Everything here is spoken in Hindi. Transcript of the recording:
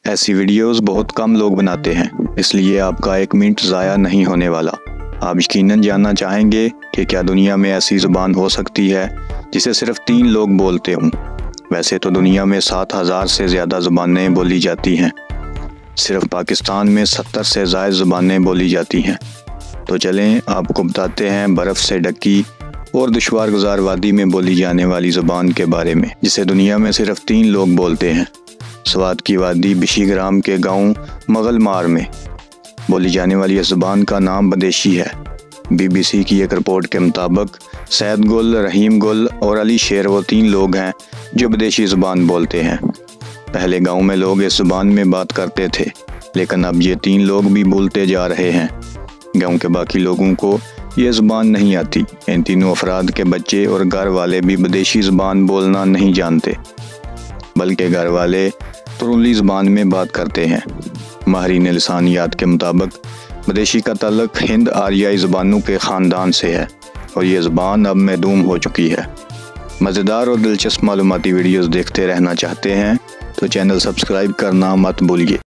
ऐसी वीडियोस बहुत कम लोग बनाते हैं, इसलिए आपका 1 मिनट ज़ाया नहीं होने वाला। आप यकीनन जानना चाहेंगे कि क्या दुनिया में ऐसी ज़ुबान हो सकती है जिसे सिर्फ 3 लोग बोलते हों। वैसे तो दुनिया में 7000 से ज़्यादा ज़ुबानें बोली जाती हैं। सिर्फ पाकिस्तान में 70 से ज़ायद ज़ुबानें बोली जाती हैं। तो चलें आपको बताते हैं बर्फ़ से ढकी और दुश्वार गुज़ार वादी में बोली जाने वाली ज़ुबान के बारे में, जिसे दुनिया में सिर्फ 3 लोग बोलते हैं। स्वात की वादी बिशीग्राम के गांव मगलमार में बोली जाने वाली इस ज़ुबान का नाम बदेशी है। BBC की एक रिपोर्ट के मुताबिक सैयद गुल, रहीम गुल और अली शेर वो 3 लोग हैं जो बदेशी ज़ुबान बोलते हैं। पहले गांव में लोग इस ज़ुबान में बात करते थे, लेकिन अब ये 3 लोग भी बोलते जा रहे हैं। गांव के बाकी लोगों को ये ज़ुबान नहीं आती। इन तीनों अफराद के बच्चे और घर वाले भी बदेशी ज़ुबान बोलना नहीं जानते, बल्कि घर वाले तुरुली ज़ुबान में बात करते हैं। माहिरीन लिसानियात के मुताबिक बदेशी का ताल्लुक हिंद आरियाई ज़ुबानों के ख़ानदान से है और ये ज़ुबान अब महदूम हो चुकी है। मज़ेदार और दिलचस्प मालूमाती वीडियोज़ देखते रहना चाहते हैं तो चैनल सब्सक्राइब करना मत भूलिए।